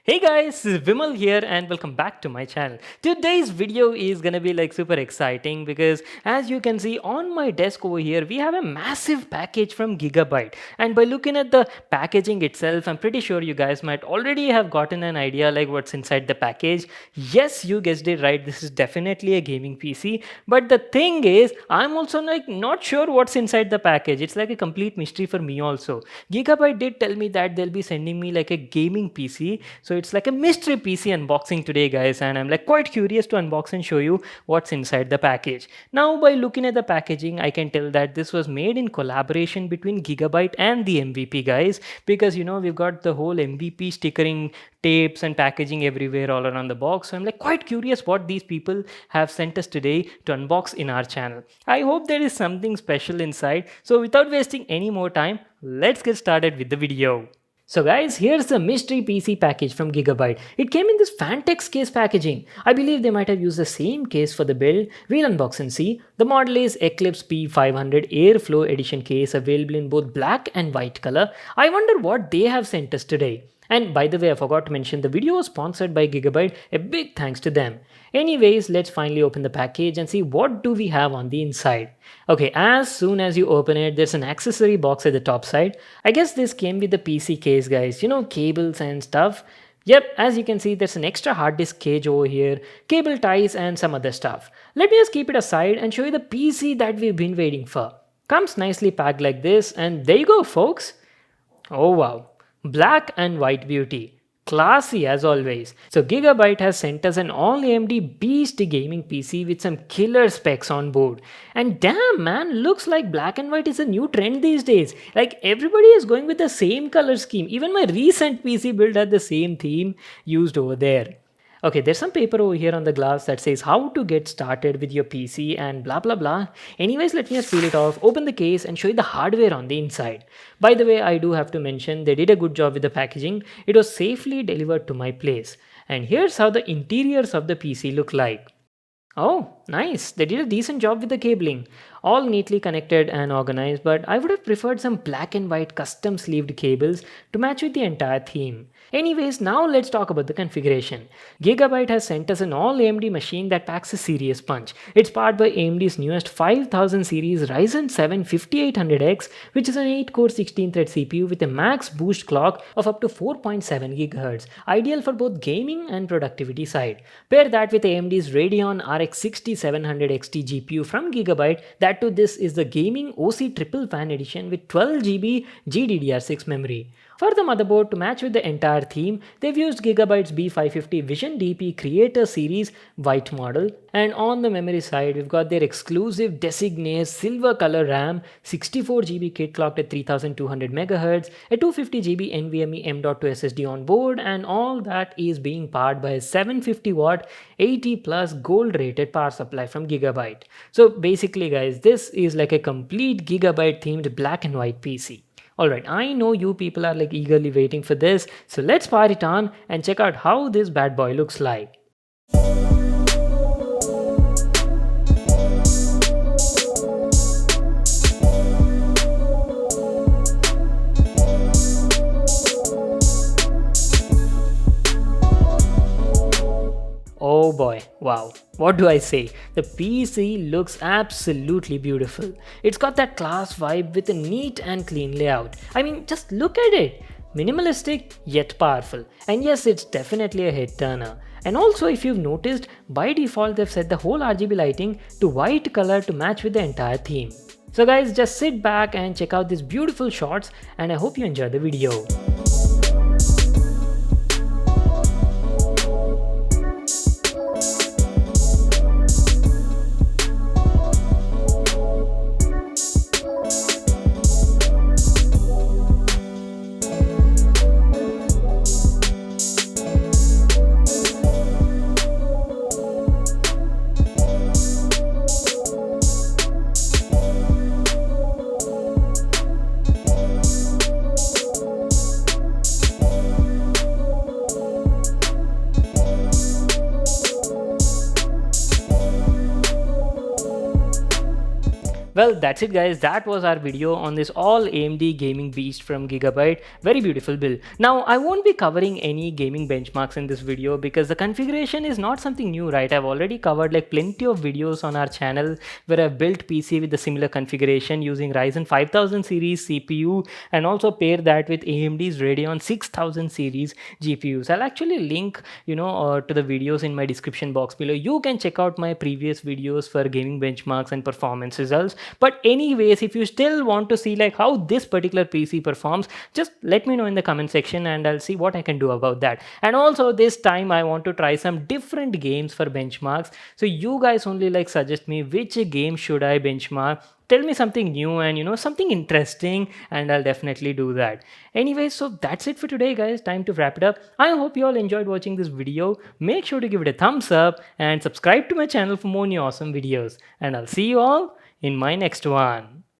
Hey guys, this is Vimal here and welcome back to my channel. Today's video is gonna be like super exciting because as you can see on my desk over here, we have a massive package from Gigabyte. And by looking at the packaging itself, I'm pretty sure you guys might already have gotten an idea like what's inside the package. Yes, you guessed it right, this is definitely a gaming PC. But the thing is, I'm also like not sure what's inside the package. It's like a complete mystery for me also. Gigabyte did tell me that they'll be sending me like a gaming PC. So it's like a mystery PC unboxing today guys, and I'm like quite curious to unbox and show you what's inside the package. Now by looking at the packaging, I can tell that this was made in collaboration between Gigabyte and the MVP guys, because we've got the whole MVP stickering tapes and packaging everywhere all around the box. So I'm like quite curious what these people have sent us today to unbox in our channel. I hope there is something special inside. So without wasting any more time, let's get started with the video. So guys, here's the mystery PC package from Gigabyte. It came in this Phanteks case packaging. I believe they might have used the same case for the build. We'll unbox and see. The model is Eclipse P500 Airflow Edition case, available in both black and white color. I wonder what they have sent us today. And by the way, I forgot to mention the video was sponsored by Gigabyte. A big thanks to them. Anyways, let's finally open the package and see what do we have on the inside. Okay, as soon as you open it, there's an accessory box at the top side. I guess this came with the PC case guys, cables and stuff. Yep, as you can see, there's an extra hard disk cage over here, cable ties and some other stuff. Let me just keep it aside and show you the PC that we've been waiting for. Comes nicely packed like this, and there you go folks. Oh wow. Black and white beauty. Classy as always. So Gigabyte has sent us an all AMD beast gaming PC with some killer specs on board. And damn man, looks like black and white is a new trend these days. Like everybody is going with the same color scheme. Even my recent PC build had the same theme used over there. Okay, there's some paper over here on the glass that says how to get started with your PC and blah blah blah. Anyways, let me just peel it off, open the case and show you the hardware on the inside. By the way, I do have to mention they did a good job with the packaging. It was safely delivered to my place. And here's how the interiors of the PC look like. Oh, nice. They did a decent job with the cabling. All neatly connected and organized, but I would have preferred some black and white custom sleeved cables to match with the entire theme. Anyways, now let's talk about the configuration. Gigabyte has sent us an all AMD machine that packs a serious punch. It's powered by AMD's newest 5000 series Ryzen 7 5800X, which is an 8-core 16-thread CPU with a max boost clock of up to 4.7 GHz, ideal for both gaming and productivity side. Pair that with AMD's Radeon RX 6700 XT GPU from Gigabyte. That too, this is the gaming OC Triple Fan Edition with 12 GB GDDR6 memory. For the motherboard, to match with the entire theme, they've used Gigabyte's B550 Vision DP Creator Series white model. And on the memory side, we've got their exclusive Designare silver color RAM, 64 GB kit clocked at 3200 MHz, a 250 GB NVMe M.2 SSD on board, and all that is being powered by a 750 watt 80 plus gold rated power supply from Gigabyte. So basically guys, this is like a complete Gigabyte themed black and white PC. Alright, I know you people are like eagerly waiting for this, so let's power it on and check out how this bad boy looks like. Oh boy, wow, what do I say? The PC looks absolutely beautiful. It's got that class vibe with a neat and clean layout. I mean, just look at it. Minimalistic yet powerful. And yes, it's definitely a head turner. And also, if you've noticed, by default they've set the whole RGB lighting to white color to match with the entire theme. So guys, just sit back and check out these beautiful shots, and I hope you enjoy the video. Well, that's it guys. That was our video on this all AMD gaming beast from Gigabyte. Very beautiful build. Now, I won't be covering any gaming benchmarks in this video because the configuration is not something new, right? I've already covered like plenty of videos on our channel where I've built PC with a similar configuration using Ryzen 5000 series CPU and also pair that with AMD's Radeon 6000 series GPUs. I'll actually link, to the videos in my description box below. You can check out my previous videos for gaming benchmarks and performance results. But anyways, if you still want to see like how this particular PC performs, just let me know in the comment section and I'll see what I can do about that. And also this time I want to try some different games for benchmarks. So you guys only like suggest me which game should I benchmark. Tell me something new and something interesting and I'll definitely do that. Anyway, so that's it for today guys. Time to wrap it up. I hope you all enjoyed watching this video. Make sure to give it a thumbs up and subscribe to my channel for more new awesome videos. And I'll see you all in my next one.